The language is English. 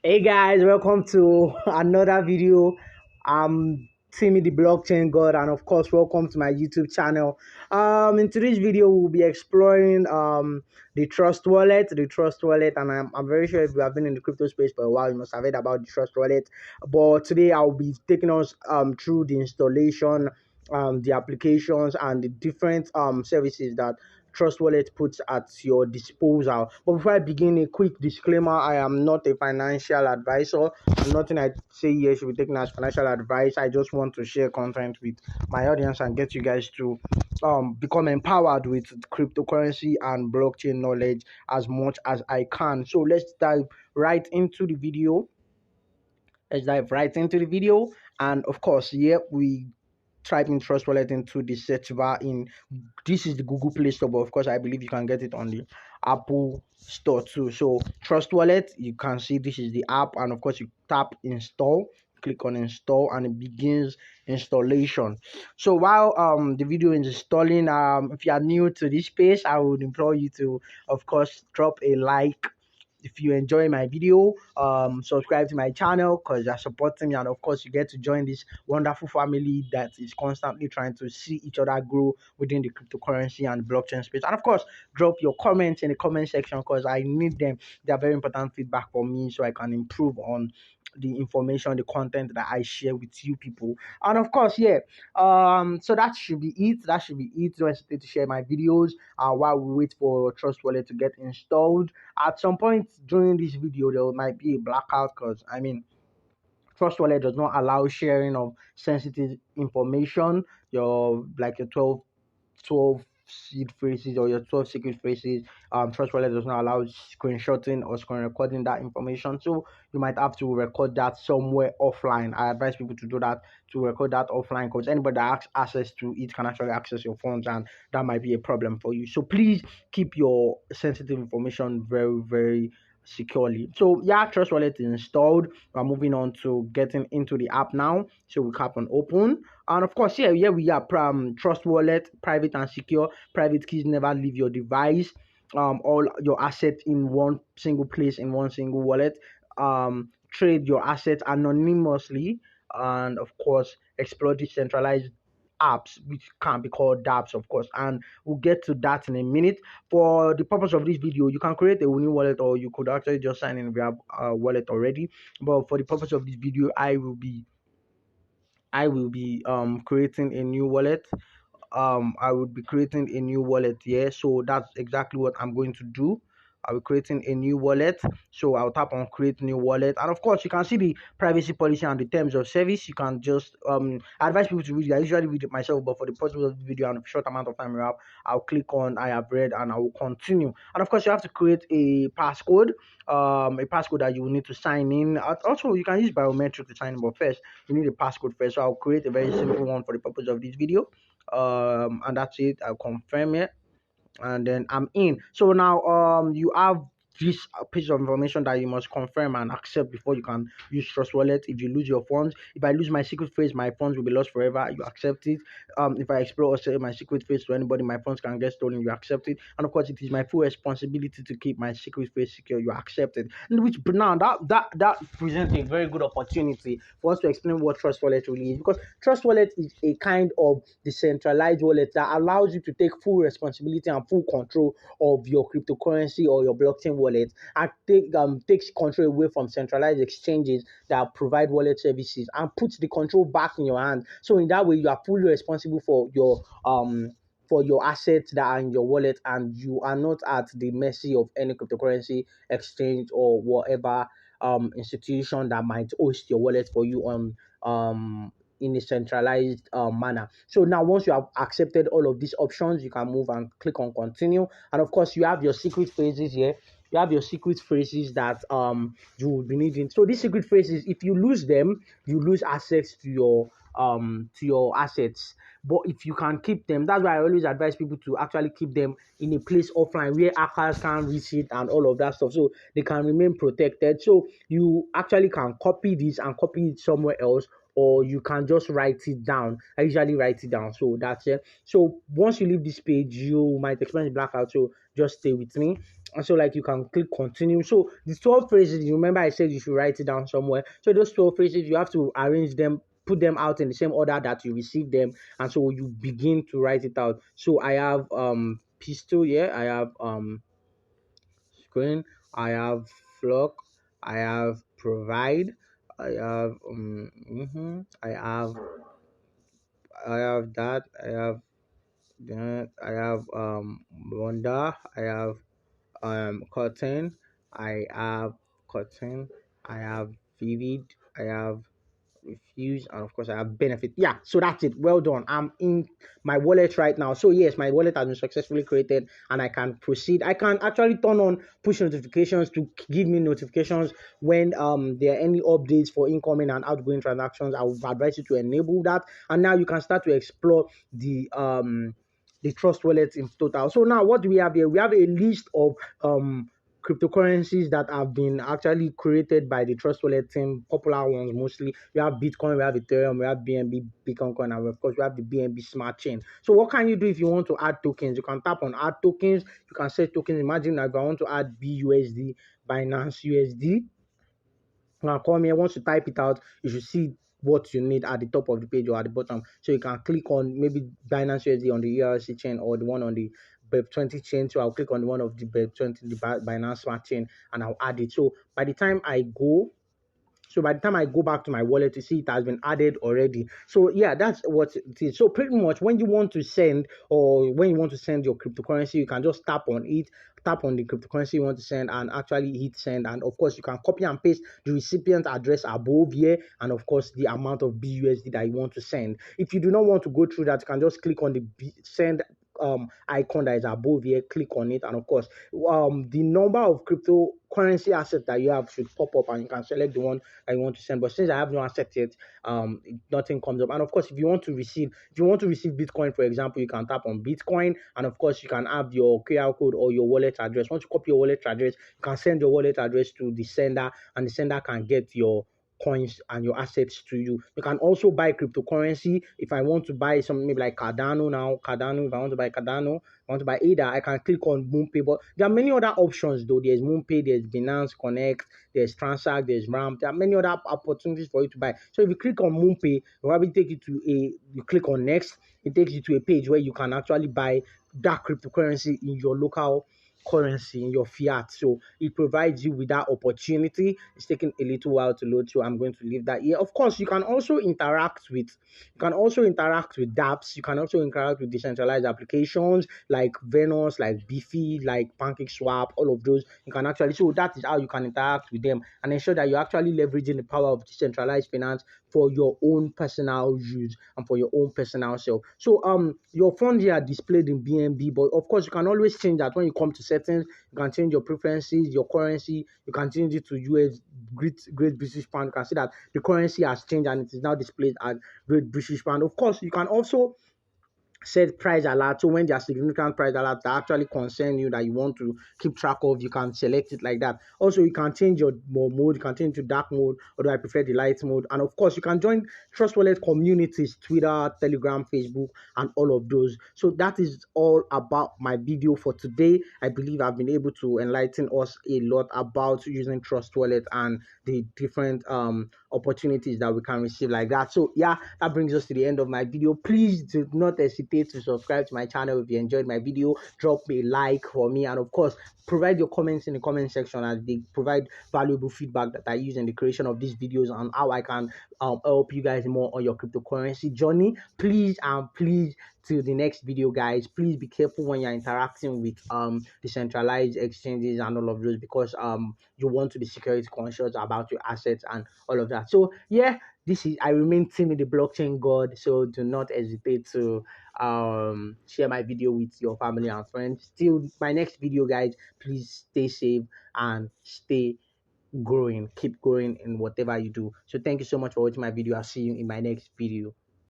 Hey guys, welcome to another video. I'm Timmy the blockchain god, and of course, welcome to my YouTube channel. In today's video, we'll be exploring the Trust Wallet, and I'm very sure if you have been in the crypto space for a while, you must have heard about the Trust Wallet. But today, I'll be taking us through the installation, the applications, and the different services that Trust Wallet puts at your disposal. But before I begin, a quick disclaimer: I am not a financial advisor, and nothing I say here should be taken as financial advice. I just want to share content with my audience and get you guys to become empowered with cryptocurrency and blockchain knowledge as much as I can. So let's dive right into the video. And of course, we type in Trust Wallet into the search bar. In this is the Google Play Store, but of course I believe you can get it on the Apple Store too. So Trust Wallet, you can see this is the app, and of course you tap install, click on install, and it begins installation. So while the video is installing, if you are new to this space, I would implore you to of course drop a like if you enjoy my video. Subscribe to my channel because you're supporting me, and of course you get to join this wonderful family that is constantly trying to see each other grow within the cryptocurrency and blockchain space. And of course, drop your comments in the comment section because I need them. They are very important feedback for me so I can improve on the information, the content that I share with you people. And of course, so that should be it. Don't hesitate to share my videos while we wait for Trust Wallet to get installed. At some point during this video, there might be a blackout because Trust Wallet does not allow sharing of sensitive information. Your 12 seed phrases or your 12 secret phrases. Trust Wallet does not allow screenshotting or screen recording that information. So you might have to record that somewhere offline. I advise people to do that, to record that offline, because anybody that has access to it can actually access your phones, and that might be a problem for you. So please keep your sensitive information very, very securely. So Trust Wallet is installed. We're moving on to getting into the app now. So we tap on open, and of course, here we are. Trust Wallet, private and secure. Private keys never leave your device. All your assets in one single place, in one single wallet. Trade your assets anonymously, and of course, explore decentralized apps, which can be called dApps, of course, and we'll get to that in a minute. For the purpose of this video, you can create a new wallet, or you could actually just sign in via wallet already. But for the purpose of this video, I will be creating a new wallet. I would be creating a new wallet here. So that's exactly what I'm going to do. I'll be creating a new wallet. So I'll tap on create new wallet. And of course, you can see the privacy policy and the terms of service. You can just I advise people to read it. I usually read it myself, but for the purpose of the video and a short amount of time we have, I'll click on I have read and I will continue. And of course, you have to create a passcode. A passcode that you will need to sign in. Also, you can use biometric to sign in, but first you need a passcode first. So I'll create a very simple one for the purpose of this video. And that's it. I'll confirm it, and then I'm in. So now you have this piece of information that you must confirm and accept before you can use Trust Wallet. If you lose your funds, if I lose my secret phrase, my funds will be lost forever. You accept it. If I explore or sell my secret phrase to anybody, my funds can get stolen. You accept it. And of course, it is my full responsibility to keep my secret phrase secure. You accept it. And which now that presents a very good opportunity for us to explain what Trust Wallet really is, because Trust Wallet is a kind of decentralized wallet that allows you to take full responsibility and full control of your cryptocurrency or your blockchain wallet, and takes control away from centralized exchanges that provide wallet services and puts the control back in your hand. So in that way, you are fully responsible for your assets that are in your wallet, and you are not at the mercy of any cryptocurrency exchange or whatever institution that might host your wallet for you on in a centralized manner. So now once you have accepted all of these options, you can move and click on continue. And of course, you have your secret phrases here. You have your secret phrases that you will be needing. So these secret phrases, if you lose them, you lose access to your assets. But if you can keep them, that's why I always advise people to actually keep them in a place offline where hackers can't reach it and all of that stuff, so they can remain protected. So you actually can copy this and copy it somewhere else, or you can just write it down. I usually write it down. So that's it. So once you leave this page, you might experience blackout. So just stay with me. And so like you can click continue. So the 12 phrases, you remember I said you should write it down somewhere. So those 12 phrases, you have to arrange them, put them out in the same order that you receive them, and so you begin to write it out. So I have pistol, yeah, I have screen, I have flock, I have provide, I have I have that, I have that, I have wonder, I have cotton, I have cotton, I have vivid, I have refuse, and of course I have benefit. Yeah, so that's it. Well done. I'm in my wallet right now. So yes, my wallet has been successfully created and I can proceed. I can actually turn on push notifications to give me notifications when there are any updates for incoming and outgoing transactions. I would advise you to enable that, and now you can start to explore the trust wallet in total. So now what do we have here? We have a list of cryptocurrencies that have been actually created by the Trust Wallet team, popular ones mostly. We have Bitcoin, we have Ethereum, we have BNB, Bitcoin Coin, and of course we have the BNB Smart Chain. So what can you do if you want to add tokens? You can tap on add tokens, you can set tokens. Imagine that if I want to add BUSD, Binance USD, now come here. Once you type it out, you should see what you need at the top of the page or at the bottom. So you can click on maybe Binance USD on the ERC chain or the one on the BEP20 chain. So I'll click on the one of the BEP20, the Binance Smart chain, and I'll add it. So by the time I go so by the time I go back to my wallet, you see it has been added already. So yeah, that's what it is. So pretty much when you want to send or when you want to send your cryptocurrency, you can just tap on it, tap on the cryptocurrency you want to send and actually hit send. And of course, you can copy and paste the recipient address above here and of course the amount of BUSD that you want to send. If you do not want to go through that, you can just click on the send icon that is above here, click on it, and of course the number of cryptocurrency assets that you have should pop up and you can select the one that you want to send. But since I have no asset yet, nothing comes up. And of course, if you want to receive Bitcoin, for example, you can tap on Bitcoin, and of course you can have your QR code or your wallet address. Once you copy your wallet address, you can send your wallet address to the sender, and the sender can get your coins and your assets to you. You can also buy cryptocurrency. If I want to buy something maybe like Cardano now, Cardano, if I want to buy Cardano, I want to buy either, I can click on MoonPay. But there are many other options though. There's MoonPay, there's Binance Connect, there's Transact, there's Ramp. There are many other opportunities for you to buy. So if you click on MoonPay, it will probably take you to you click on next, it takes you to a page where you can actually buy that cryptocurrency in your local currency in your fiat. So it provides you with that opportunity. It's taking a little while to load, so I'm going to leave that here. Of course, you can also interact with dApps. You can also interact with decentralized applications like Venus, like Beefy, like PancakeSwap, all of those. You can actually, so that is how you can interact with them and ensure that you're actually leveraging the power of decentralized finance for your own personal use and for your own personal self. So your funds here are displayed in BNB, but of course you can always change that when you come to settings. You can change your preferences, your currency. You can change it to US Great British Pound. You can see that the currency has changed and it is now displayed as Great British Pound. Of course, you can also set price alert. So when there are significant price alerts that actually concern you that you want to keep track of, you can select it like that. Also, you can change your mode. You can change to dark mode, although I prefer the light mode. And of course, you can join Trust Wallet communities, Twitter, Telegram, Facebook, and all of those. So that is all about my video for today. I believe I've been able to enlighten us a lot about using Trust Wallet and the different opportunities that we can receive like that. So yeah, that brings us to the end of my video. Please do not hesitate to subscribe to my channel if you enjoyed my video. Drop a like for me, and of course provide your comments in the comment section as they provide valuable feedback that I use in the creation of these videos and how I can help you guys more on your cryptocurrency journey. Please, till the next video, guys, please be careful when you're interacting with decentralized exchanges and all of those, because you want to be security conscious about your assets and all of that. So yeah, this is I remain Timmy the blockchain god. So do not hesitate to share my video with your family and friends. Till my next video, guys, please stay safe and stay growing, keep growing in whatever you do. So thank you so much for watching my video. I'll see you in my next video.